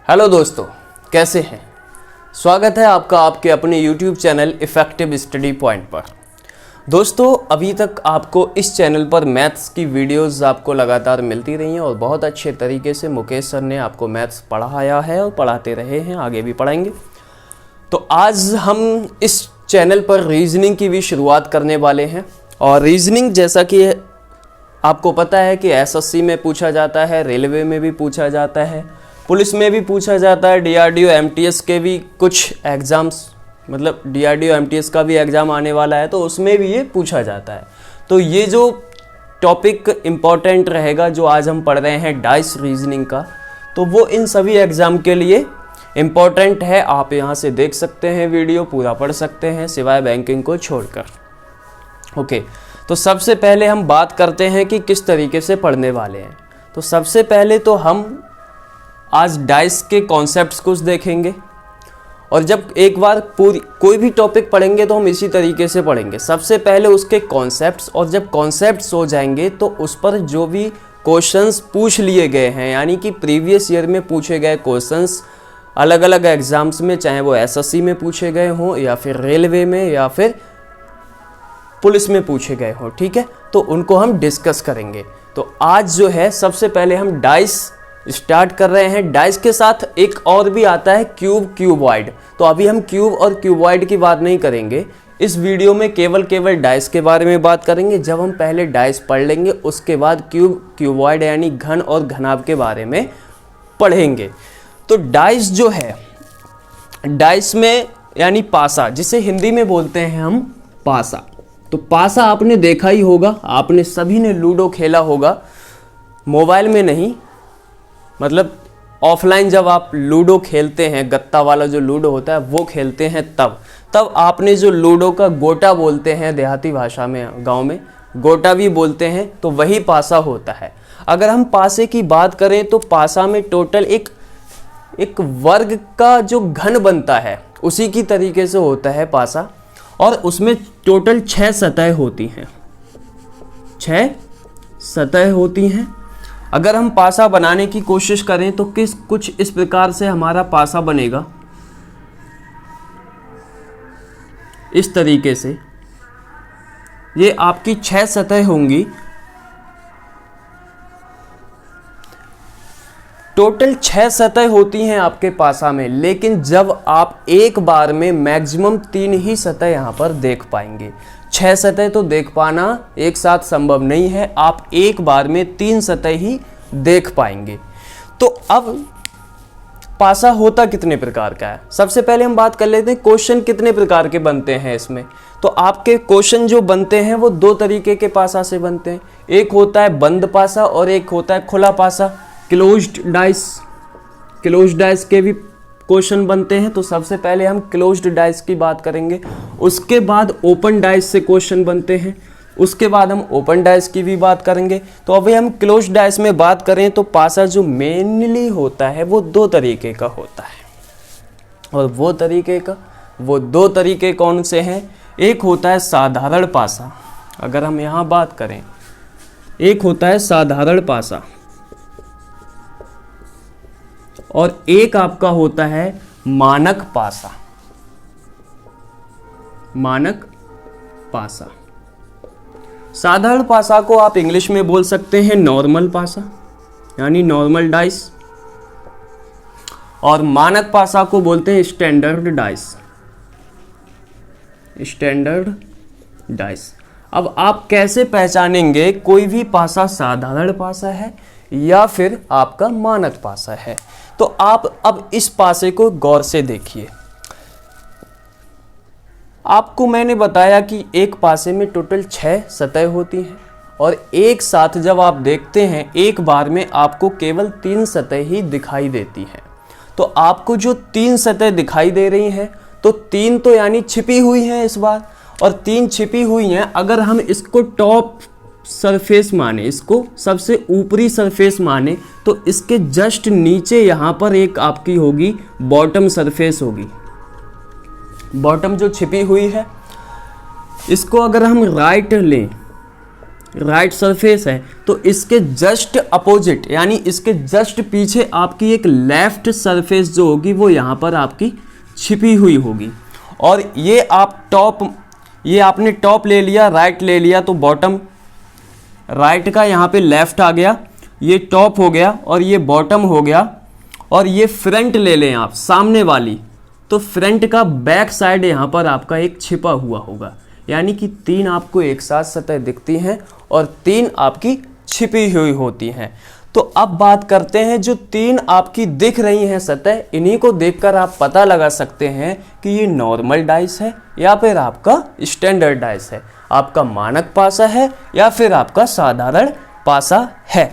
Hello दोस्तों, कैसे हैं। स्वागत है आपका आपके अपने YouTube channel effective study point पर। दोस्तों, अभी तक आपको इस चैनल पर मैथ्स की वीडियोस आपको लगातार मिलती रही हैं और बहुत अच्छे तरीके से मुकेश सर ने आपको मैथ्स पढ़ाया है और पढ़ाते रहे हैं, आगे भी पढ़ाएंगे। तो आज हम इस चैनल पर रीजनिंग की भी शुरुआत करने वाले हैं। और रीजनिंग जैसा कि आपको पता है कि एसएससी में पूछा जाता है, रेलवे में भी पूछा जाता है, पुलिस में भी पूछा जाता है, डीआरडीओ एमटीएस के भी कुछ एग्ज़ाम्स, मतलब डीआरडीओ एमटीएस का भी एग्ज़ाम आने वाला है तो उसमें भी ये पूछा जाता है। तो ये जो टॉपिक इम्पॉर्टेंट रहेगा जो आज हम पढ़ रहे हैं डाइस रीजनिंग का, तो वो इन सभी एग्ज़ाम के लिए इम्पॉर्टेंट है। आप यहाँ से देख सकते हैं, वीडियो पूरा पढ़ सकते हैं सिवाय बैंकिंग को छोड़कर। ओके, तो सबसे पहले हम बात करते हैं कि किस तरीके से पढ़ने वाले हैं। तो सबसे पहले तो हम आज डाइस के कॉन्सेप्ट्स कुछ देखेंगे, और जब एक बार कोई भी टॉपिक पढ़ेंगे तो हम इसी तरीके से पढ़ेंगे। सबसे पहले उसके कॉन्सेप्ट्स, और जब कॉन्सेप्ट्स हो जाएंगे तो उस पर जो भी क्वेश्चंस पूछ लिए गए हैं, यानी कि प्रीवियस ईयर में पूछे गए क्वेश्चंस अलग अलग एग्जाम्स में, चाहे वो एसएससी में पूछे गए हों या फिर रेलवे में या फिर पुलिस में पूछे गए हों, ठीक है, तो उनको हम डिस्कस करेंगे। तो आज जो है सबसे पहले हम डाइस स्टार्ट कर रहे हैं। डाइस के साथ एक और भी आता है क्यूब, क्यूबॉइड। तो अभी हम क्यूब और क्यूबॉइड की बात नहीं करेंगे इस वीडियो में, केवल डाइस के बारे में बात करेंगे। जब हम पहले डाइस पढ़ लेंगे उसके बाद क्यूब, क्यूबॉइड यानी घन और घनाभ के बारे में पढ़ेंगे। तो डाइस जो है, डाइस में यानी पासा, जिसे हिंदी में बोलते हैं हम पासा। तो पासा आपने देखा ही होगा, आपने सभी ने लूडो खेला होगा, मोबाइल में नहीं, मतलब ऑफलाइन जब आप लूडो खेलते हैं, गत्ता वाला जो लूडो होता है वो खेलते हैं, तब आपने जो लूडो का गोटा बोलते हैं, देहाती भाषा में गांव में गोटा भी बोलते हैं, तो वही पासा होता है। अगर हम पासे की बात करें तो पासा में टोटल एक वर्ग का जो घन बनता है उसी की तरीके से होता है पासा, और उसमें टोटल 6 सतह होती हैं, 6 सतह होती हैं। अगर हम पासा बनाने की कोशिश करें तो कुछ इस प्रकार से हमारा पासा बनेगा, इस तरीके से। ये आपकी 6 सतह होंगी, टोटल 6 सतह होती हैं आपके पासा में। लेकिन जब आप एक बार में मैक्सिमम 3 ही सतह यहाँ पर देख पाएंगे। 6 सतह तो देख पाना एक साथ संभव नहीं है, आप एक बार में 3 सतह ही देख पाएंगे। तो अब पासा होता कितने प्रकार का है, सबसे पहले हम बात कर लेते हैं क्वेश्चन कितने प्रकार के बनते हैं इसमें। तो आपके क्वेश्चन जो बनते हैं वो 2 तरीके के पासा से बनते हैं। एक होता है बंद पासा और एक होता है खुला पासा, क्लोज्ड डाइस। क्लोज्ड डाइस के भी क्वेश्चन बनते हैं। तो सबसे पहले हम क्लोज्ड डाइस की बात करेंगे, उसके बाद ओपन डाइस से क्वेश्चन बनते हैं, उसके बाद हम ओपन डाइस की भी बात करेंगे। तो अभी हम क्लोज्ड डाइस में बात करें तो पासा जो मेनली होता है वो 2 तरीके का होता है, और वो दो तरीके कौन से हैं। एक होता है साधारण पासा, अगर हम यहाँ बात करें, एक होता है साधारण पासा और एक आपका होता है मानक पासा। मानक पासा, साधारण पासा को आप इंग्लिश में बोल सकते हैं नॉर्मल पासा, यानी नॉर्मल डाइस, और मानक पासा को बोलते हैं स्टैंडर्ड डाइस। Standard dice. अब आप कैसे पहचानेंगे कोई भी पासा साधारण पासा है या फिर आपका मानक पासा है। तो आप अब इस पासे को गौर से देखिए। आपको मैंने बताया कि एक पासे में टोटल 6 सतह होती हैं, और एक साथ जब आप देखते हैं एक बार में आपको केवल 3 सतह ही दिखाई देती हैं। तो आपको जो 3 सतह दिखाई दे रही हैं, तो 3 तो यानी छिपी हुई हैं इस बार, और 3 छिपी हुई हैं। अगर हम इसको टॉप सरफेस माने, इसको सबसे ऊपरी सरफेस माने, तो इसके जस्ट नीचे यहाँ पर एक आपकी होगी बॉटम सरफेस होगी। बॉटम जो छिपी हुई है, इसको अगर हम राइट लें राइट सरफेस है, तो इसके जस्ट अपोजिट यानी इसके जस्ट पीछे आपकी एक लेफ्ट सरफेस जो होगी वो यहाँ पर आपकी छिपी हुई होगी। और ये आपने टॉप ले लिया, राइट ले लिया, तो बॉटम राइट का यहाँ पे लेफ्ट आ गया, ये टॉप हो गया और ये बॉटम हो गया। और ये फ्रंट ले लें आप, सामने वाली, तो फ्रंट का बैक साइड यहाँ पर आपका एक छिपा हुआ होगा। यानी कि 3 आपको एक साथ सतह दिखती हैं और 3 आपकी छिपी हुई होती हैं। तो अब बात करते हैं जो 3 आपकी दिख रही हैं सतह, इन्हीं को देखकर आप पता लगा सकते हैं कि ये नॉर्मल डाइस है या फिर आपका स्टैंडर्ड डाइस है, आपका मानक पासा है या फिर आपका साधारण पासा है।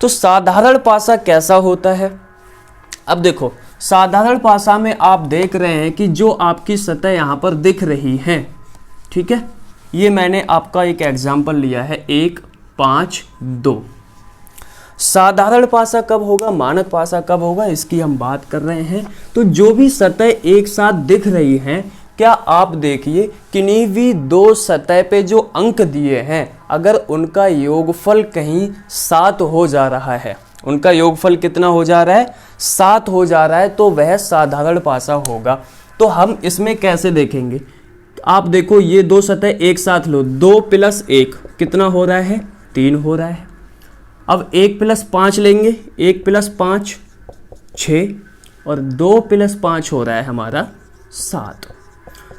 तो साधारण पासा कैसा होता है? अब देखो, साधारण पासा में आप देख रहे हैं कि जो आपकी सतह यहाँ पर दिख रही हैं, ठीक है, ये मैंने आपका एक एग्जाम्पल लिया है 1, 5, 2। साधारण पासा कब होगा, मानक पासा कब होगा, इसकी हम बात कर रहे हैं। तो जो भी सतह एक साथ दिख रही हैं, क्या आप देखिए किन्हीं भी 2 सतह पे जो अंक दिए हैं, अगर उनका योगफल कहीं 7 हो जा रहा है, उनका योगफल कितना हो जा रहा है, 7 हो जा रहा है, तो वह साधारण पासा होगा। तो हम इसमें कैसे देखेंगे, आप देखो ये 2 सतह एक साथ लो, 2 + 1 कितना हो रहा है, 3 हो रहा है। अब 1 + 5 लेंगे, 1 + 5 6 और 2 + 5 हो रहा है हमारा 7।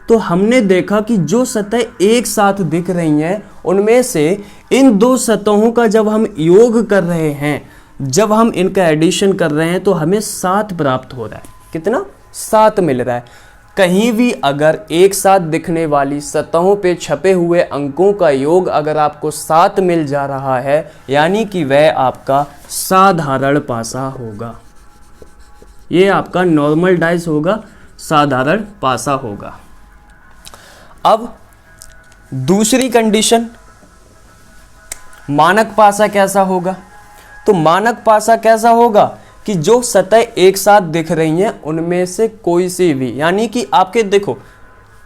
तो हमने देखा कि जो सतह एक साथ दिख रही हैं, उनमें से इन 2 सतहों का जब हम योग कर रहे हैं, जब हम इनका एडिशन कर रहे हैं, तो हमें 7 प्राप्त हो रहा है। कितना? 7 मिल रहा है। कहीं भी अगर एक साथ दिखने वाली सतहों पे छपे हुए अंकों का योग अगर आपको 7 मिल जा रहा है, यानी कि वह आपका साधारण पासा होगा। ये आपका नॉर्मल डाइस होगा, साधारण पासा होगा। अब दूसरी कंडीशन, मानक पासा कैसा होगा? तो मानक पासा कैसा होगा कि जो सतह एक साथ दिख रही हैं, उनमें से कोई सी भी, यानी कि आपके देखो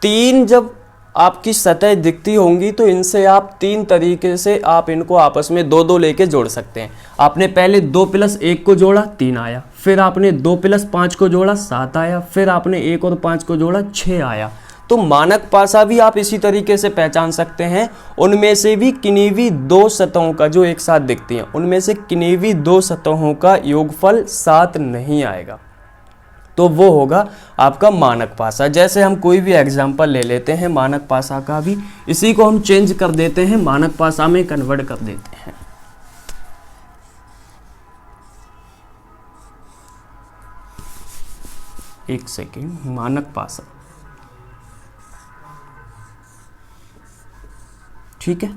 3 जब आपकी सतह दिखती होंगी, तो इनसे आप 3 तरीके से आप इनको आपस में 2-2 लेके जोड़ सकते हैं। आपने पहले 2 + 1 को जोड़ा, 3 आया, फिर आपने 2 + 5 को जोड़ा, 7 आया, फिर आपने 1 और 5 को जोड़ा, 6 आया। तो मानक पासा भी आप इसी तरीके से पहचान सकते हैं। उनमें से भी किन्हीं भी 2 सतहों का जो एक साथ दिखती हैं, उनमें से किन्हीं भी 2 सतहों का योगफल 7 नहीं आएगा, तो वो होगा आपका मानक पासा। जैसे हम कोई भी एग्जांपल ले लेते हैं मानक पासा का भी, इसी को हम चेंज कर देते हैं, मानक पासा में कन्वर्ट कर देते हैं। एक सेकेंड, मानक पासा, ठीक है।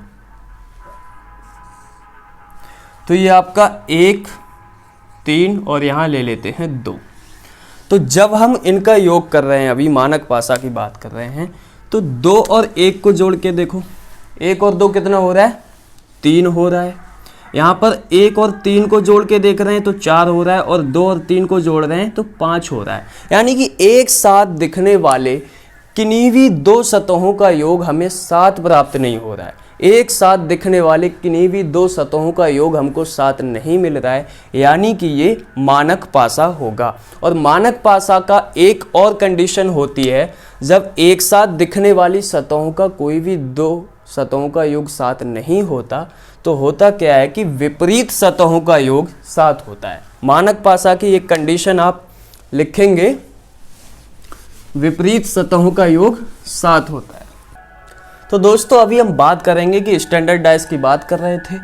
तो ये आपका 1, 3 और यहां ले लेते हैं 2। तो जब हम इनका योग कर रहे हैं, अभी मानक पासा की बात कर रहे हैं, तो 2 और 1 को जोड़ के देखो, 1 और 2 कितना हो रहा है, 3 हो रहा है। यहाँ पर 1 और 3 को जोड़ के देख रहे हैं तो 4 हो रहा है, और 2 और 3 को जोड़ रहे हैं तो 5 हो रहा है। यानी कि एक साथ दिखने वाले किन्हीं भी 2 सतहों का योग हमें 7 प्राप्त नहीं हो रहा है। एक साथ दिखने वाले किन्हीं भी 2 सतहों का योग हमको 7 नहीं मिल रहा है, यानी कि ये मानक पासा होगा। और मानक पासा का एक और कंडीशन होती है, जब एक साथ दिखने वाली सतहों का कोई भी 2 सतहों का योग 7 नहीं होता, तो होता क्या है कि विपरीत सतहों का योग 7 होता है। मानक पासा की एक कंडीशन आप लिखेंगे, विपरीत सतहों का योग 7 होता है। तो दोस्तों अभी हम बात करेंगे कि स्टैंडर्ड डाइस की बात कर रहे थे,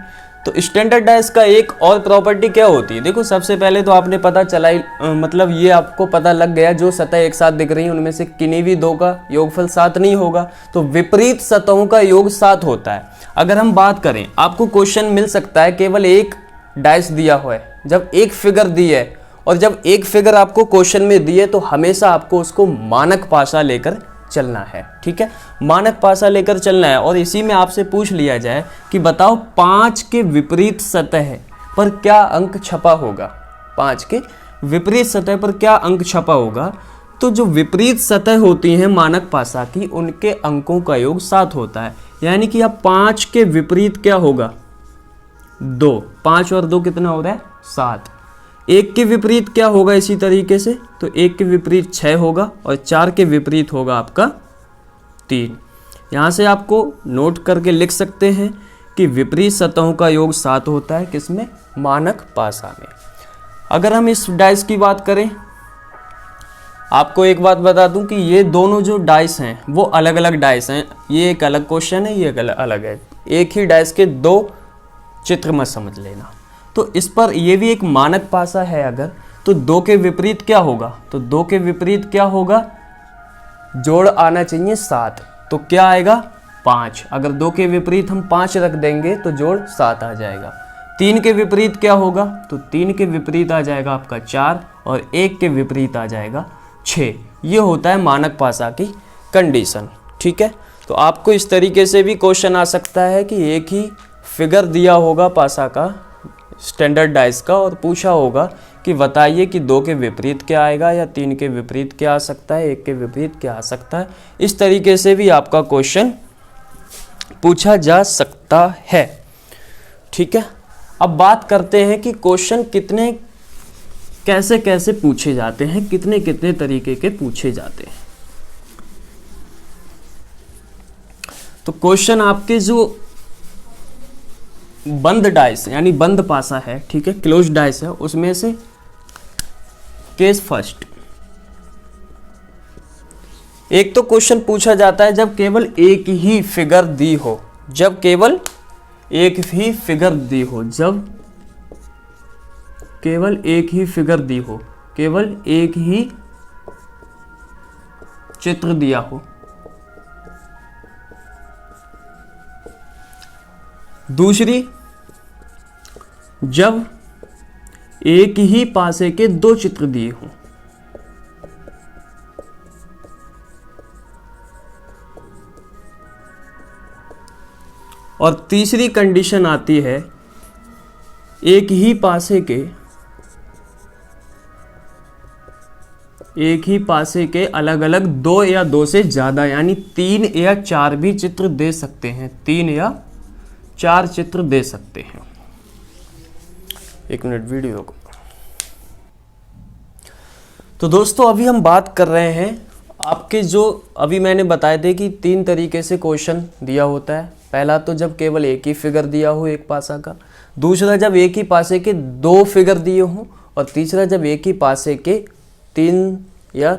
तो स्टैंडर्ड डाइस का एक और प्रॉपर्टी क्या होती है। देखो सबसे पहले तो आपने पता चला ही, मतलब ये आपको पता लग गया, जो सतह एक साथ दिख रही हैं उनमें से किन्हीं भी 2 का योगफल 7 नहीं होगा, तो विपरीत सतहों का योग 7 होता है। अगर हम बात करें, आपको क्वेश्चन मिल सकता है, केवल एक डाइस दिया हुआ है, जब एक फिगर दी है, और जब एक फिगर आपको क्वेश्चन में दी है, तो हमेशा आपको उसको मानक पासा लेकर चलना है, ठीक है, मानक पासा लेकर चलना है। और इसी में आपसे पूछ लिया जाए कि बताओ 5 के विपरीत सतह पर क्या अंक छपा होगा, 5 के विपरीत सतह पर क्या अंक छपा होगा। तो जो विपरीत सतह होती हैं मानक पासा की, उनके अंकों का योग 7 होता है। यानी कि अब 5 के विपरीत क्या होगा, 2, 5 और 2 कितना हो रहा है 7। 1 के विपरीत क्या होगा इसी तरीके से, तो 1 के विपरीत 6 होगा और 4 के विपरीत होगा आपका 3। यहाँ से आपको नोट करके लिख सकते हैं कि विपरीत सतहों का योग 7 होता है, किसमें, मानक पासा में। अगर हम इस डाइस की बात करें, आपको एक बात बता दूं कि ये दोनों जो डाइस हैं वो अलग अलग डाइस हैं। ये एक अलग क्वेश्चन है, ये एक अलग है। एक ही डाइस के 2 चित्र मत समझ लेना। तो इस पर ये भी एक मानक पासा है अगर, तो 2 के विपरीत क्या होगा, तो 2 के विपरीत क्या होगा, जोड़ आना चाहिए 7, तो क्या आएगा 5। अगर 2 के विपरीत हम 5 रख देंगे तो जोड़ 7 आ जाएगा। 3 के विपरीत क्या होगा, तो 3 के विपरीत आ जाएगा आपका 4 और 1 के विपरीत आ जाएगा 6। ये होता है मानक पासा की कंडीशन। ठीक है, तो आपको इस तरीके से भी क्वेश्चन आ सकता है कि एक ही फिगर दिया होगा पासा का, स्टैंडर्ड डाइस का, और पूछा होगा कि बताइए कि 2 के विपरीत क्या आएगा या 3 के विपरीत क्या आ सकता है, 1 के विपरीत क्या आ सकता है। इस तरीके से भी आपका क्वेश्चन पूछा जा सकता है। ठीक है, अब बात करते हैं कि क्वेश्चन कैसे कैसे पूछे जाते हैं, कितने कितने तरीके के पूछे जाते हैं। तो क्वेश्चन आपके जो बंद डाइस यानी बंद पासा है, ठीक है, क्लोज डाइस है, उसमें से केस फर्स्ट, एक तो क्वेश्चन पूछा जाता है जब केवल एक ही फिगर दी हो, जब केवल एक ही फिगर दी हो, जब केवल एक ही फिगर दी हो, केवल एक ही चित्र दिया हो। दूसरी, जब एक ही पासे के 2 चित्र दिए हों। और तीसरी कंडीशन आती है एक ही पासे के अलग अलग 2 या 2 से ज़्यादा यानी 3 या 4 भी चित्र दे सकते हैं, 3 या 4 चित्र दे सकते हैं। 1 मिनट वीडियो को। तो दोस्तों अभी हम बात कर रहे हैं आपके, जो अभी मैंने बताए थे कि 3 तरीके से क्वेश्चन दिया होता है। पहला तो जब केवल एक ही फिगर दिया हो एक पासा का, दूसरा जब एक ही पासे के 2 फिगर दिए हों, और तीसरा जब एक ही पासे के 3 या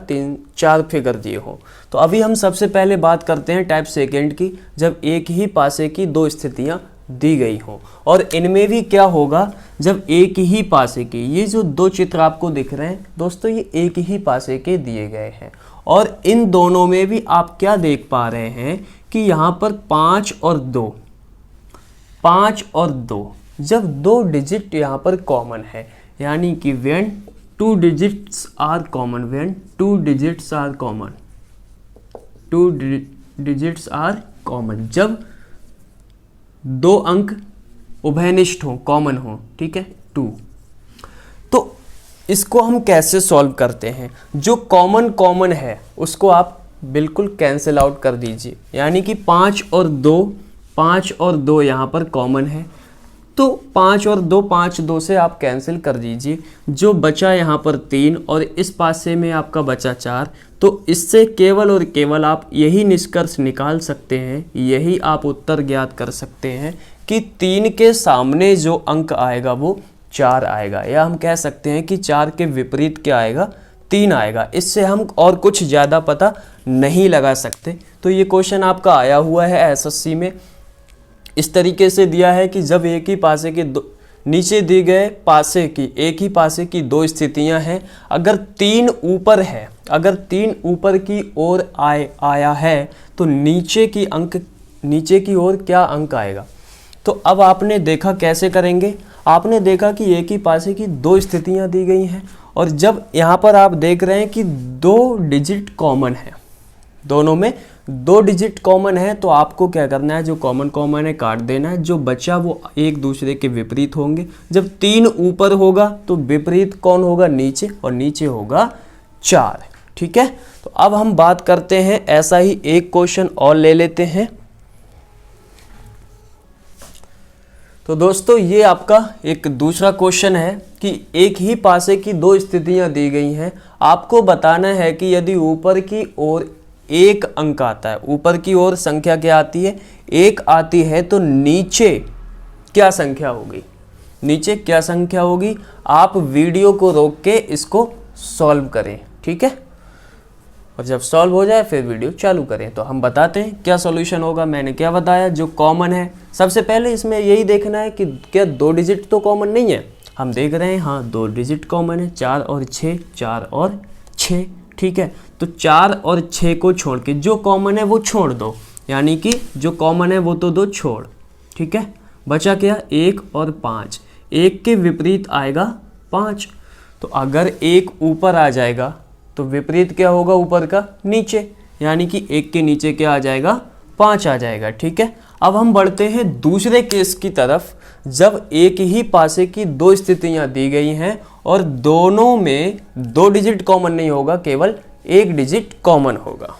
4 फिगर दिए हो। तो अभी हम सबसे पहले बात करते हैं टाइप सेकंड की, जब एक ही पासे की 2 स्थितियां दी गई हो। और इनमें भी क्या होगा, जब एक ही पासे की, ये जो 2 चित्र आपको दिख रहे हैं दोस्तों, ये एक ही पासे के दिए गए हैं, और इन दोनों में भी आप क्या देख पा रहे हैं कि यहाँ पर 5 और 2, जब 2 डिजिट यहाँ पर कॉमन है, यानी कि when 2 digits are common, when 2 digits are common, 2 digits are common, जब 2 अंक उभयनिष्ठ हो, कॉमन हो, ठीक है, 2। तो इसको हम कैसे सॉल्व करते हैं, जो कॉमन है उसको आप बिल्कुल कैंसिल आउट कर दीजिए, यानी कि 5 और 2 यहाँ पर कॉमन है, तो 5 और 2 से आप कैंसिल कर दीजिए। जो बचा यहाँ पर 3 और इस पासे में आपका बचा 4, तो इससे केवल और केवल आप यही निष्कर्ष निकाल सकते हैं, यही आप उत्तर ज्ञात कर सकते हैं कि 3 के सामने जो अंक आएगा वो 4 आएगा, या हम कह सकते हैं कि 4 के विपरीत क्या आएगा, 3 आएगा। इससे हम और कुछ ज़्यादा पता नहीं लगा सकते। तो ये क्वेश्चन आपका आया हुआ है एसएससी में, इस तरीके से दिया है कि जब एक ही पासे के नीचे दिए गए पासे की, एक ही पासे की 2 स्थितियां हैं, अगर 3 ऊपर है, अगर 3 ऊपर की ओर आया है तो नीचे की ओर क्या अंक आएगा। तो अब आपने देखा कैसे करेंगे, आपने देखा कि एक ही पासे की 2 स्थितियां दी गई हैं, और जब यहाँ पर आप देख रहे हैं कि 2 डिजिट कॉमन है, दोनों में 2 डिजिट कॉमन है, तो आपको क्या करना है, जो कॉमन है काट देना है, जो बचा वो एक दूसरे के विपरीत होंगे। जब 3 ऊपर होगा तो विपरीत कौन होगा, नीचे, और नीचे होगा 4। ठीक है, तो अब हम बात करते हैं, ऐसा ही एक क्वेश्चन और ले लेते हैं। तो दोस्तों ये आपका एक दूसरा क्वेश्चन है कि एक ही पासे की दो स्थितियां दी गई हैं, आपको बताना है कि यदि ऊपर की ओर एक अंक आता है, ऊपर की ओर संख्या क्या आती है, एक आती है, तो नीचे क्या संख्या होगी, नीचे क्या संख्या होगी। आप वीडियो को रोक के इसको सॉल्व करें, ठीक है, और जब सॉल्व हो जाए फिर वीडियो चालू करें। तो हम बताते हैं क्या सॉल्यूशन होगा। मैंने क्या बताया, जो कॉमन है सबसे पहले इसमें यही देखना है कि क्या दो डिजिट तो कॉमन नहीं है। हम देख रहे हैं हाँ दो डिजिट कॉमन है, 4 और 6, 4 और 6, ठीक है। तो 4 और 6 को छोड़ के जो कॉमन है वो छोड़ दो, यानी कि जो कॉमन है वो तो दो छोड़, ठीक है। बचा क्या, 1 और 5, 1 के विपरीत आएगा 5। तो अगर 1 ऊपर आ जाएगा तो विपरीत क्या होगा, ऊपर का नीचे, यानी कि 1 के नीचे क्या आ जाएगा, 5 आ जाएगा, ठीक है। अब हम बढ़ते हैं दूसरे केस की तरफ, जब एक ही पासे की दो स्थितियां दी गई हैं और दोनों में दो डिजिट कॉमन नहीं होगा, केवल एक डिजिट कॉमन होगा।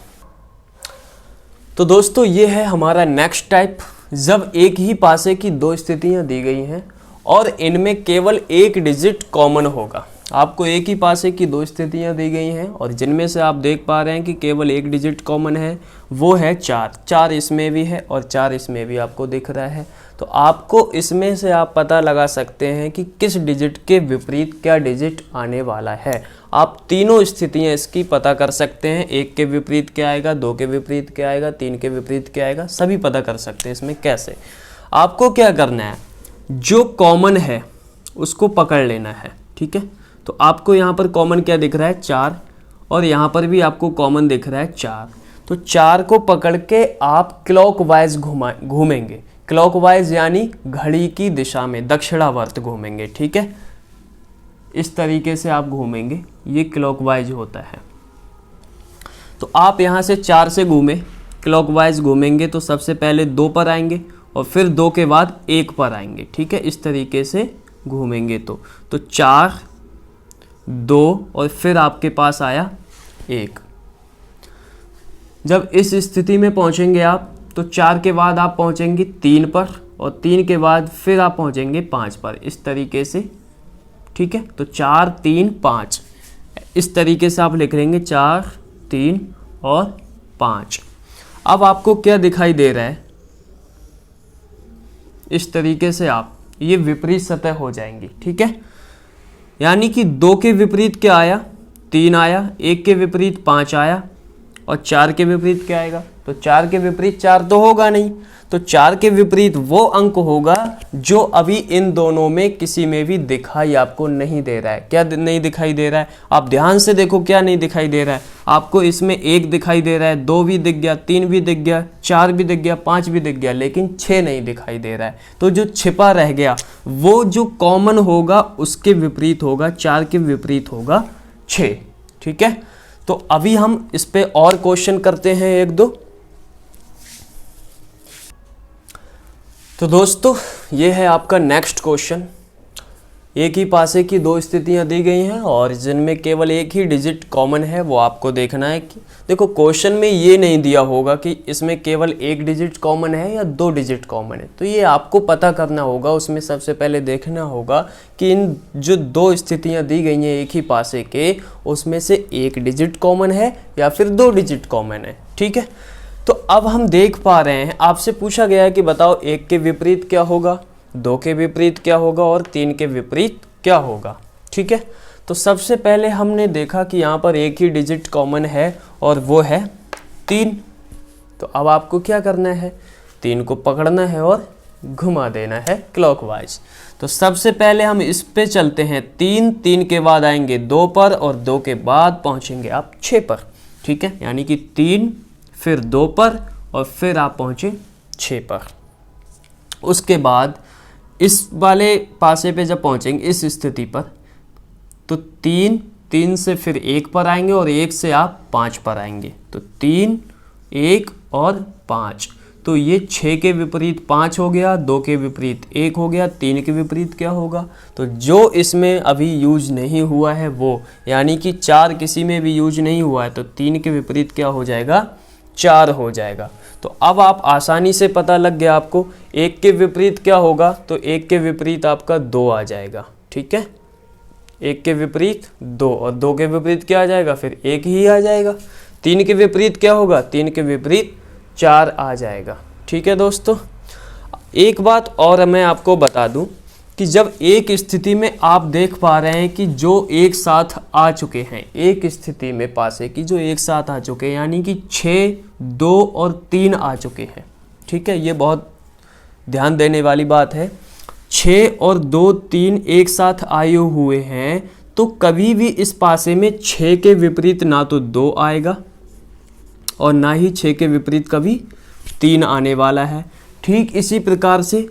तो दोस्तों ये है हमारा नेक्स्ट टाइप, जब एक ही पासे की दो स्थितियां दी गई हैं और इनमें केवल एक डिजिट कॉमन होगा। आपको एक ही पासे की दो स्थितियां दी गई हैं और जिनमें से आप देख पा रहे हैं कि केवल एक डिजिट कॉमन है, वो है 4। 4 इसमें भी है और 4 इसमें भी आपको दिख रहा है। तो आपको इसमें से आप पता लगा सकते हैं कि किस डिजिट के विपरीत क्या डिजिट आने वाला है। आप तीनों स्थितियां इसकी पता कर सकते हैं, 1 के विपरीत क्या आएगा, 2 के विपरीत क्या आएगा, 3 के विपरीत क्या आएगा, सभी पता कर सकते हैं। इसमें कैसे, आपको क्या करना है, जो कॉमन है उसको पकड़ लेना है, ठीक है। तो आपको यहाँ पर कॉमन क्या दिख रहा है, 4, और यहाँ पर भी आपको कॉमन दिख रहा है 4। तो 4 को पकड़ के आप क्लॉकवाइज घूमेंगे, क्लॉकवाइज यानी घड़ी की दिशा में दक्षिणावर्त घूमेंगे, ठीक है। इस तरीके से आप घूमेंगे, ये क्लॉकवाइज होता है। तो आप यहाँ से 4 से घूमे, क्लॉकवाइज घूमेंगे तो सबसे पहले 2 पर आएंगे और फिर 2 के बाद 1 पर आएंगे, ठीक है। इस तरीके से घूमेंगे तो 4, 2 और फिर आपके पास आया 1। जब इस स्थिति में पहुंचेंगे आप तो 4 के बाद आप पहुंचेंगे 3 पर और 3 के बाद फिर आप पहुंचेंगे 5 पर, इस तरीके से, ठीक है। तो 4, 3, 5 इस तरीके से आप लिख लेंगे, 4, 3 और 5। अब आपको क्या दिखाई दे रहा है, इस तरीके से आप ये विपरीत सतह हो जाएंगी, ठीक है। यानी कि 2 के विपरीत क्या आया, 3 आया, 1 के विपरीत 5 आया और 4 के विपरीत क्या आएगा, तो 4 के विपरीत 4 तो होगा नहीं। तो 4 के विपरीत वो अंक होगा जो अभी इन दोनों में किसी में भी दिखाई आपको नहीं दे रहा है। क्या नहीं दिखाई दे रहा है, आप ध्यान से देखो क्या नहीं दिखाई दे रहा है आपको। इसमें 1 दिखाई दे रहा है, 2 भी दिख गया, 3 भी दिख गया, 4 भी दिख गया, 5 भी दिख गया, लेकिन 6 नहीं दिखाई दे रहा है। तो जो छिपा रह गया वो जो कॉमन होगा उसके विपरीत होगा, 4 के विपरीत होगा 6, ठीक है। तो अभी हम इस पे और क्वेश्चन करते हैं 1-2। तो दोस्तों ये है आपका नेक्स्ट क्वेश्चन। एक ही पासे की दो स्थितियां दी गई हैं और जिनमें केवल एक ही डिजिट कॉमन है, वो आपको देखना है कि देखो क्वेश्चन में ये नहीं दिया होगा कि इसमें केवल एक डिजिट कॉमन है या 2 डिजिट कॉमन है, तो ये आपको पता करना होगा। उसमें सबसे पहले देखना होगा कि इन जो 2 स्थितियां दी गई हैं एक ही पासे के, उसमें से एक डिजिट कॉमन है या फिर 2 डिजिट कॉमन है, ठीक है। तो अब हम देख पा रहे हैं, आपसे पूछा गया है कि बताओ 1 के विपरीत क्या होगा, 2 के विपरीत क्या होगा और 3 के विपरीत क्या होगा, ठीक है। तो सबसे पहले हमने देखा कि यहाँ पर एक ही डिजिट कॉमन है और वो है 3। तो अब आपको क्या करना है, 3 को पकड़ना है और घुमा देना है क्लॉकवाइज। तो सबसे पहले हम इस पे चलते हैं, 3 के बाद आएंगे 2 पर और 2 के बाद पहुँचेंगे आप 6 पर, ठीक है। यानी कि 3 फिर 2 पर और फिर आप पहुँचे 6 पर। उसके बाद इस वाले पासे पे जब पहुँचेंगे इस स्थिति पर, तो 3 से फिर 1 पर आएंगे और 1 से आप 5 पर आएंगे। तो 3, 1 और 5। तो ये 6 के विपरीत 5 हो गया, 2 के विपरीत 1 हो गया, 3 के विपरीत क्या होगा, तो जो इसमें अभी यूज नहीं हुआ है वो, यानी कि 4 किसी में भी यूज नहीं हुआ है, तो 3 के विपरीत क्या हो जाएगा, 4 हो जाएगा। तो अब आप आसानी से पता लग गया आपको 1 के विपरीत क्या होगा, तो 1 के विपरीत आपका 2 आ जाएगा। ठीक है, 1 के विपरीत 2 और 2 के विपरीत क्या आ जाएगा, फिर 1 ही आ जाएगा। 3 के विपरीत क्या होगा, 3 के विपरीत 4 आ जाएगा। ठीक है दोस्तों, एक बात और मैं आपको बता दूं कि जब एक स्थिति में आप देख पा रहे हैं कि जो एक साथ आ चुके हैं, एक स्थिति में पासे की जो एक साथ आ चुके हैं, यानी कि 6, 2 और 3 आ चुके हैं। ठीक है, ये बहुत ध्यान देने वाली बात है। 6 और 2, 3 एक साथ आए हुए हैं, तो कभी भी इस पासे में 6 के विपरीत ना तो 2 आएगा और ना ही 6 के विपरीत कभी 3 आने वाला है। ठीक इसी प्रकार से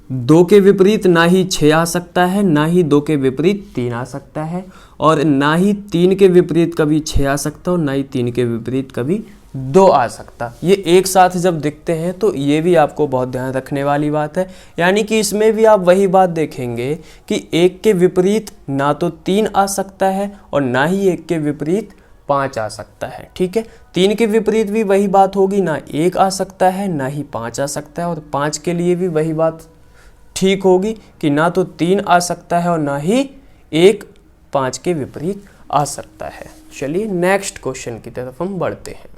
2 के विपरीत ना ही 6 आ सकता है, ना ही 2 के विपरीत 3 आ सकता है, और ना ही 3 के विपरीत कभी 6 आ सकता और ना ही 3 के विपरीत कभी 2 आ सकता। ये एक साथ जब दिखते हैं तो ये भी आपको बहुत ध्यान रखने वाली बात है। यानी कि इसमें भी आप वही बात देखेंगे कि 1 के विपरीत ना तो 3 आ सकता है और ना ही 1 के विपरीत 5 आ सकता है। ठीक है, 3 के विपरीत भी वही बात होगी, ना 1 आ सकता है ना ही 5 आ सकता है, और 5 के लिए भी वही बात ठीक होगी कि ना तो 3 आ सकता है और ना ही 1 5 के विपरीत आ सकता है। चलिए नेक्स्ट क्वेश्चन की तरफ हम बढ़ते हैं।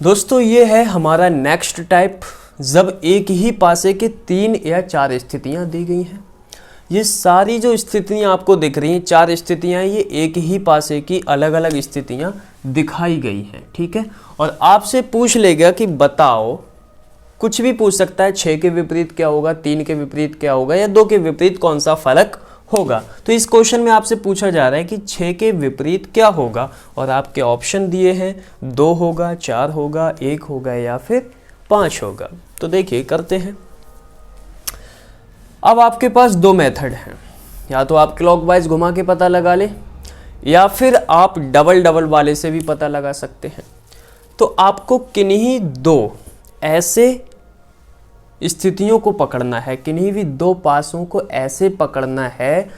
दोस्तों ये है हमारा नेक्स्ट टाइप, जब एक ही पासे के 3 या 4 स्थितियां दी गई हैं। ये सारी जो स्थितियां आपको दिख रही हैं, 4 स्थितियां, ये एक ही पासे की अलग अलग स्थितियां दिखाई गई हैं। ठीक है, और आपसे पूछ लेगा कि बताओ, कुछ भी पूछ सकता है, 6 के विपरीत क्या होगा, 3 के विपरीत क्या होगा, या 2 के विपरीत कौन सा फर्क होगा। तो इस क्वेश्चन में आपसे पूछा जा रहा है कि 6 के विपरीत क्या होगा, और आपके ऑप्शन दिए हैं 2 होगा, 4 होगा, 1 होगा या फिर 5 होगा। तो देखिए करते हैं। अब आपके पास 2 मेथड हैं, या तो आप क्लॉकवाइज घुमा के पता लगा लें या फिर आप डबल डबल वाले से भी पता लगा सकते हैं। तो आपको किन्हीं 2 ऐसे स्थितियों को पकड़ना है, किन्हीं भी 2 पासों को ऐसे पकड़ना है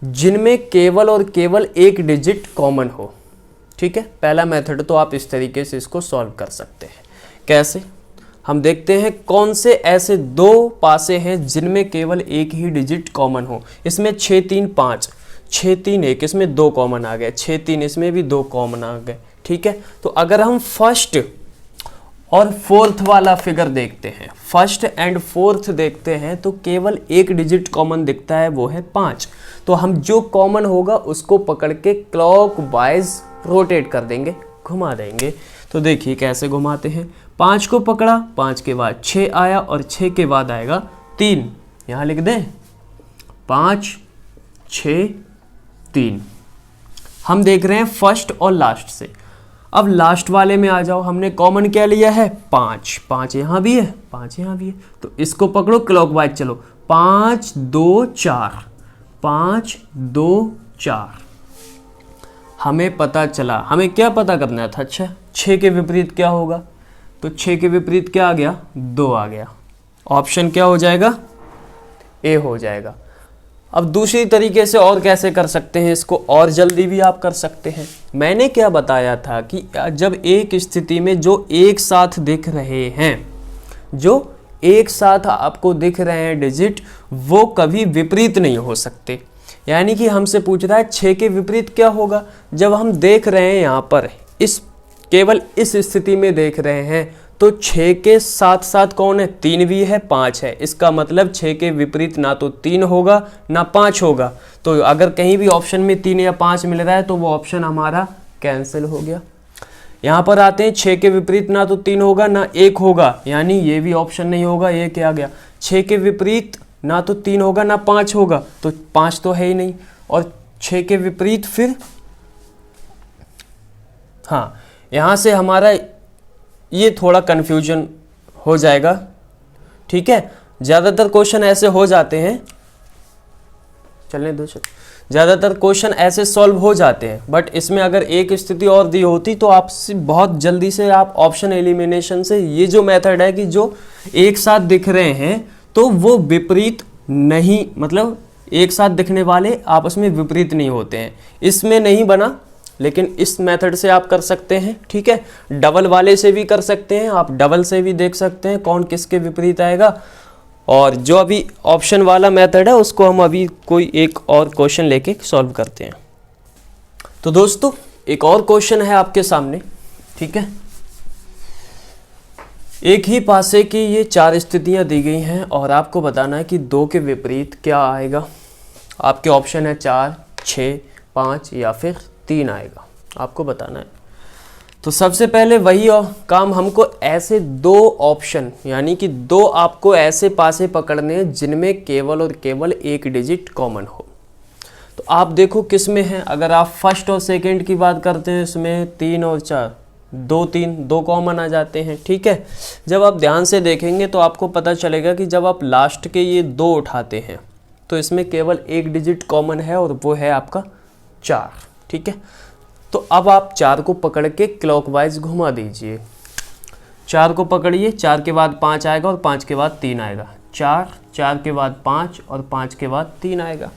जिनमें केवल और केवल 1 डिजिट कॉमन हो। ठीक है, पहला मेथड तो आप इस तरीके से इसको सॉल्व कर सकते हैं। कैसे, हम देखते हैं कौन से ऐसे 2 पासे हैं जिनमें केवल 1 ही डिजिट कॉमन हो। इसमें 6 3 5, 6 3 1, इसमें 2 कॉमन आ गए, 6 3 इसमें भी 2 कॉमन आ गए। ठीक है, तो अगर हम फर्स्ट और फोर्थ वाला फिगर देखते हैं, फर्स्ट एंड फोर्थ देखते हैं, तो केवल 1 डिजिट कॉमन दिखता है, वो है 5। तो हम जो कॉमन होगा उसको पकड़ के क्लॉकवाइज रोटेट कर देंगे, घुमा देंगे। तो देखिए कैसे घुमाते हैं। 5 को पकड़ा, 5 के बाद 6 आया और 6 के बाद आएगा 3। यहाँ लिख दें 5 6 3। हम देख रहे हैं फर्स्ट और लास्ट से। अब लास्ट वाले में आ जाओ, हमने कॉमन क्या लिया है 5, 5 यहाँ भी है, 5 यहाँ भी है, तो इसको पकड़ो क्लॉकवाइज चलो। 5 2 4, 5 2 4। हमें पता चला, हमें क्या पता करना था, अच्छा 6 के विपरीत क्या होगा, तो 6 के विपरीत क्या आ गया, 2 आ गया। ऑप्शन क्या हो जाएगा, ए हो जाएगा। अब दूसरी तरीके से और कैसे कर सकते हैं इसको, और जल्दी भी आप कर सकते हैं। मैंने क्या बताया था कि जब एक स्थिति में जो एक साथ दिख रहे हैं, जो एक साथ आपको दिख रहे हैं डिजिट, वो कभी विपरीत नहीं हो सकते। यानी कि हमसे पूछ रहा है 6 के विपरीत क्या होगा। जब हम देख रहे हैं यहाँ पर केवल इस स्थिति में देख रहे हैं, तो 6 के साथ साथ कौन है, 3 भी है, 5 है। इसका मतलब 6 के विपरीत ना तो 3 होगा ना 5 होगा। तो अगर कहीं भी ऑप्शन में 3 या 5 मिल रहा है तो वो ऑप्शन हमारा कैंसिल हो गया। यहाँ पर आते हैं, 6 के विपरीत ना तो 3 होगा ना 1 होगा, यानी ये भी ऑप्शन नहीं होगा। ये क्या आ गया, 6 के विपरीत ना तो 3 होगा ना 5 होगा, तो 5 तो है ही नहीं। और 6 के विपरीत फिर, हाँ यहाँ से हमारा ये थोड़ा कन्फ्यूजन हो जाएगा। ठीक है, ज़्यादातर क्वेश्चन ऐसे हो जाते हैं, चलने दो, ज़्यादातर क्वेश्चन ऐसे सॉल्व हो जाते हैं। बट इसमें अगर एक स्थिति और दी होती तो आपसे बहुत जल्दी से आप ऑप्शन एलिमिनेशन से, ये जो मेथड है कि जो एक साथ दिख रहे हैं तो वो विपरीत नहीं, मतलब एक साथ दिखने वाले आपस में विपरीत नहीं होते हैं, इसमें नहीं बना लेकिन इस मेथड से आप कर सकते हैं, ठीक है। डबल वाले से भी कर सकते हैं, आप डबल से भी देख सकते हैं कौन किसके विपरीत आएगा। और जो अभी ऑप्शन वाला मेथड है उसको हम अभी कोई एक और क्वेश्चन लेके सॉल्व करते हैं। तो दोस्तों एक और क्वेश्चन है आपके सामने, ठीक है। एक ही पासे की ये 4 स्थितियां दी गई हैं और आपको बताना है कि 2 के विपरीत क्या आएगा। आपके ऑप्शन है 4, 6, 5 या फिर 3 आएगा, आपको बताना है। तो सबसे पहले वही काम हमको ऐसे 2 ऑप्शन यानी कि 2 आपको ऐसे पासे पकड़ने हैं जिनमें केवल और केवल एक डिजिट कॉमन हो। तो आप देखो किस में है। अगर आप फर्स्ट और सेकंड की बात करते हैं इसमें 3 और 4, 2 कॉमन आ जाते हैं, ठीक है। जब आप ध्यान से देखेंगे तो आपको पता चलेगा कि जब आप लास्ट के ये 2 उठाते हैं तो इसमें केवल एक डिजिट कॉमन है और वो है आपका 4, ठीक है। तो अब आप 4 को पकड़ के क्लॉकवाइज घुमा दीजिए। 4 को पकड़िए, 4 के बाद 5 आएगा और 5 के बाद 3 आएगा। 4 के बाद 5 और 5 के बाद 3 आएगा।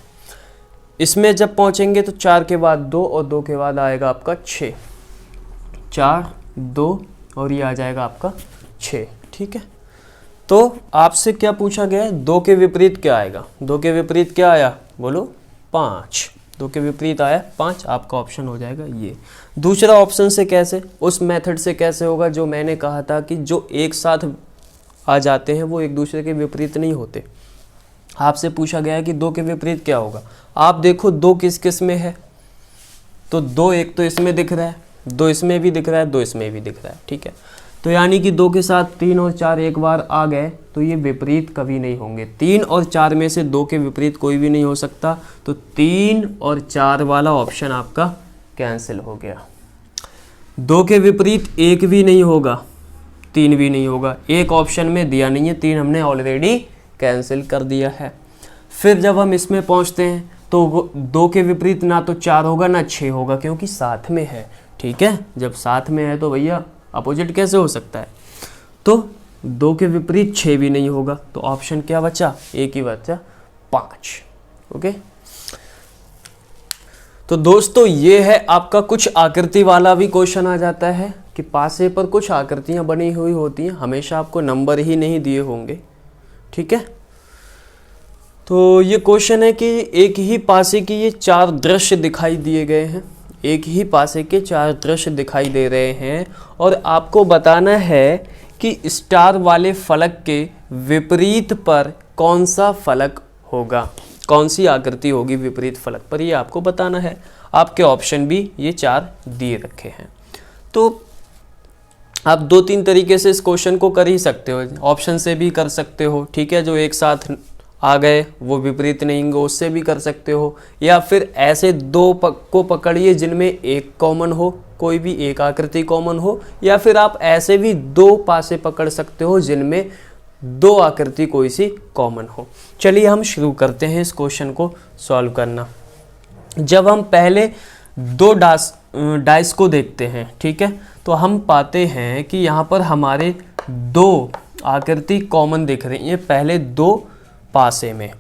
इसमें जब पहुंचेंगे तो 4 के बाद 2 और 2 के बाद आएगा आपका 6। 4, 2 और ये आ जाएगा आपका 6, ठीक है। तो आपसे क्या पूछा गया है, 2 के विपरीत क्या आएगा। 2 के विपरीत क्या आया, बोलो 5। 2 के विपरीत आया 5, आपका ऑप्शन हो जाएगा ये। दूसरा ऑप्शन से कैसे, उस मेथड से कैसे होगा जो मैंने कहा था कि जो एक साथ आ जाते हैं वो एक दूसरे के विपरीत नहीं होते। आपसे पूछा गया है कि 2 के विपरीत क्या होगा। आप देखो 2 किस किस में है, तो 2 एक तो इसमें दिख रहा है, 2 इसमें भी दिख रहा है, 2 इसमें भी दिख रहा है, ठीक है। तो यानी कि 2 के साथ 3 और 4 एक बार आ गए तो ये विपरीत कभी नहीं होंगे। 3 और 4 में से 2 के विपरीत कोई भी नहीं हो सकता, तो 3 और 4 वाला ऑप्शन आपका कैंसिल हो गया। 2 के विपरीत 1 भी नहीं होगा, 3 भी नहीं होगा, एक ऑप्शन में दिया नहीं है, 3 हमने ऑलरेडी कैंसिल कर दिया है। फिर जब हम इसमें पहुंचते हैं तो 2 के विपरीत ना तो 4 होगा ना 6 होगा, क्योंकि साथ में है, ठीक है। जब साथ में है तो भैया अपोजिट कैसे हो सकता है। तो 2 के विपरीत 6 भी नहीं होगा, तो ऑप्शन क्या बचा, एक ही बचा 5, ओके। तो दोस्तों ये है आपका कुछ आकृति वाला भी क्वेश्चन आ जाता है कि पासे पर कुछ आकृतियां बनी हुई होती हैं, हमेशा आपको नंबर ही नहीं दिए होंगे, ठीक है। तो ये क्वेश्चन है कि एक ही पासे की ये 4 दृश्य दिखाई दिए गए हैं, एक ही पासे के 4 दृश्य दिखाई दे रहे हैं और आपको बताना है कि स्टार वाले फलक के विपरीत पर कौन सा फलक होगा, कौन सी आकृति होगी विपरीत फलक पर, ये आपको बताना है। आपके ऑप्शन भी ये 4 दिए रखे हैं। तो आप 2-3 तरीके से इस क्वेश्चन को कर ही सकते हो। ऑप्शन से भी कर सकते हो, ठीक है, जो एक साथ आ गए वो विपरीत नहीं होंगे, उससे भी कर सकते हो। या फिर ऐसे 2 को पकड़िए जिनमें एक कॉमन हो, कोई भी एक आकृति कॉमन हो, या फिर आप ऐसे भी 2 पासे पकड़ सकते हो जिनमें 2 आकृति कोई सी कॉमन हो। चलिए हम शुरू करते हैं इस क्वेश्चन को सॉल्व करना। जब हम पहले 2 डाइस को देखते हैं, ठीक है, तो हम पाते हैं कि यहाँ पर हमारे 2 आकृति कॉमन दिख रही हैं पहले 2 पासे में।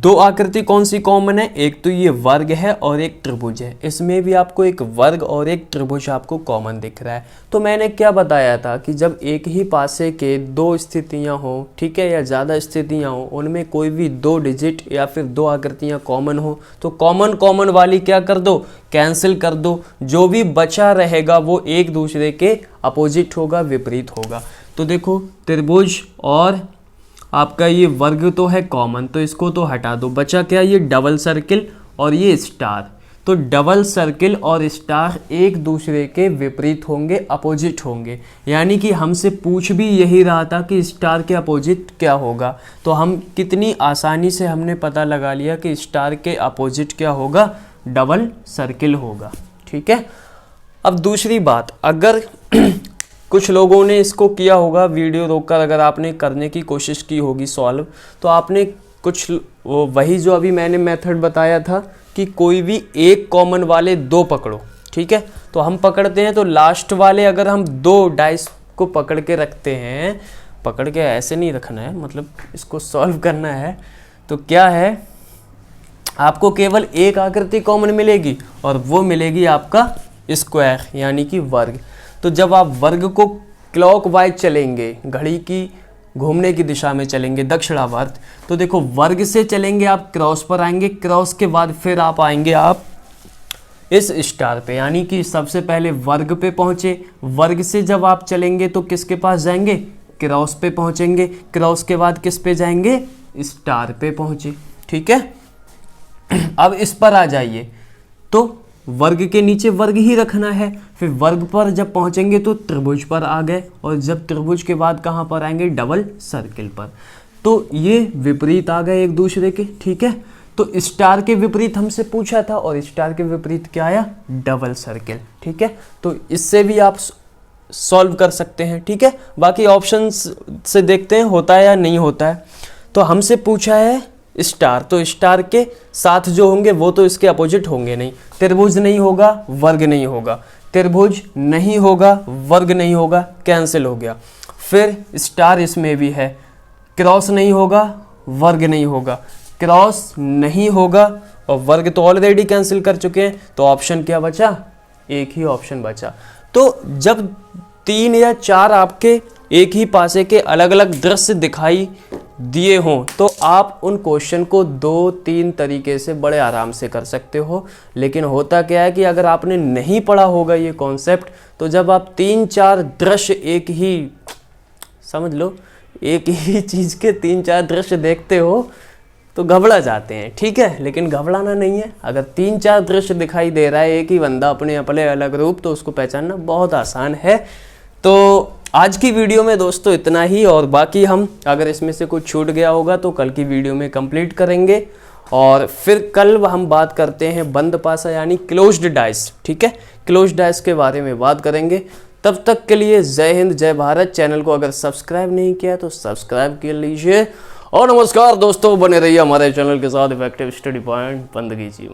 2 आकृति कौन सी कॉमन है, एक तो ये वर्ग है और एक त्रिभुज है। इसमें भी आपको एक वर्ग और एक त्रिभुज आपको कॉमन दिख रहा है। तो मैंने क्या बताया था कि जब एक ही पासे के 2 स्थितियां हो, ठीक है, या ज़्यादा स्थितियां हो, उनमें कोई भी 2 डिजिट या फिर 2 आकृतियां कॉमन हो तो कॉमन वाली क्या कर दो, कैंसिल कर दो। जो भी बचा रहेगा वो एक दूसरे के अपोजिट होगा, विपरीत होगा। तो देखो त्रिभुज और आपका ये वर्ग तो है कॉमन, तो इसको तो हटा दो। बचा क्या, ये डबल सर्किल और ये स्टार। तो डबल सर्किल और स्टार एक दूसरे के विपरीत होंगे, अपोजिट होंगे। यानी कि हमसे पूछ भी यही रहा था कि स्टार के अपोजिट क्या होगा, तो हम कितनी आसानी से हमने पता लगा लिया कि स्टार के अपोजिट क्या होगा, डबल सर्किल होगा, ठीक है। अब दूसरी बात, अगर कुछ लोगों ने इसको किया होगा वीडियो रोककर, अगर आपने करने की कोशिश की होगी सॉल्व, तो आपने कुछ वही जो अभी मैंने मेथड बताया था कि कोई भी एक कॉमन वाले 2 पकड़ो, ठीक है। तो हम पकड़ते हैं तो लास्ट वाले अगर हम 2 डाइस को पकड़ के रखते हैं, पकड़ के ऐसे नहीं रखना है, मतलब इसको सॉल्व करना है। तो क्या है, आपको केवल एक आकृति कॉमन मिलेगी और वो मिलेगी आपका स्क्वायर यानी कि वर्ग। तो जब आप वर्ग को क्लॉकवाइज चलेंगे, घड़ी की घूमने की दिशा में चलेंगे दक्षिणावर्त, तो देखो वर्ग से चलेंगे आप क्रॉस पर आएंगे, क्रॉस के बाद फिर आप आएंगे आप इस स्टार पे, यानी कि सबसे पहले वर्ग पे पहुंचे, वर्ग से जब आप चलेंगे तो किसके पास जाएंगे, क्रॉस पे पहुंचेंगे, क्रॉस के बाद किस पे जाएंगे, स्टार पे पहुंचे। ठीक है, अब इस पर आ जाइए, तो वर्ग के नीचे वर्ग ही रखना है, फिर वर्ग पर जब पहुंचेंगे तो त्रिभुज पर आ गए, और जब त्रिभुज के बाद कहाँ पर आएंगे, डबल सर्किल पर। तो ये विपरीत आ गए एक दूसरे के। ठीक है, तो स्टार के विपरीत हमसे पूछा था और स्टार के विपरीत क्या आया, डबल सर्किल। ठीक है, तो इससे भी आप सॉल्व कर सकते हैं। ठीक है, बाकी ऑप्शंस से देखते हैं होता है या नहीं होता है। तो हमसे पूछा है स्टार, तो स्टार के साथ जो होंगे वो तो इसके अपोजिट होंगे नहीं, त्रिभुज नहीं होगा, वर्ग नहीं होगा, त्रिभुज नहीं होगा, वर्ग नहीं होगा, कैंसिल हो गया। फिर स्टार इसमें भी है, क्रॉस नहीं होगा, वर्ग नहीं होगा, क्रॉस नहीं होगा और वर्ग तो ऑलरेडी कैंसिल कर चुके हैं, तो ऑप्शन क्या बचा, एक ही ऑप्शन बचा। तो जब 3 या 4 आपके एक ही पासे के अलग अलग दृश्य दिखाई दिए हों तो आप उन क्वेश्चन को 2-3 तरीके से बड़े आराम से कर सकते हो। लेकिन होता क्या है कि अगर आपने नहीं पढ़ा होगा ये कॉन्सेप्ट, तो जब आप 3-4 दृश्य एक ही, समझ लो एक ही चीज़ के 3-4 दृश्य देखते हो तो घबरा जाते हैं। ठीक है, लेकिन घबराना नहीं है। अगर 3-4 दृश्य दिखाई दे रहा है एक ही बंदा अपने अपने अलग रूप, तो उसको पहचानना बहुत आसान है। तो आज की वीडियो में दोस्तों इतना ही, और बाकी हम अगर इसमें से कुछ छूट गया होगा तो कल की वीडियो में कंप्लीट करेंगे। और फिर कल हम बात करते हैं बंद पासा यानी क्लोज्ड डाइस। ठीक है, क्लोज्ड डाइस के बारे में बात करेंगे। तब तक के लिए जय हिंद, जय भारत। चैनल को अगर सब्सक्राइब नहीं किया तो सब्सक्राइब कर लीजिए। और नमस्कार दोस्तों, बने रहिए हमारे चैनल के साथ। इफेक्टिव स्टडी पॉइंट बंद कीजिए।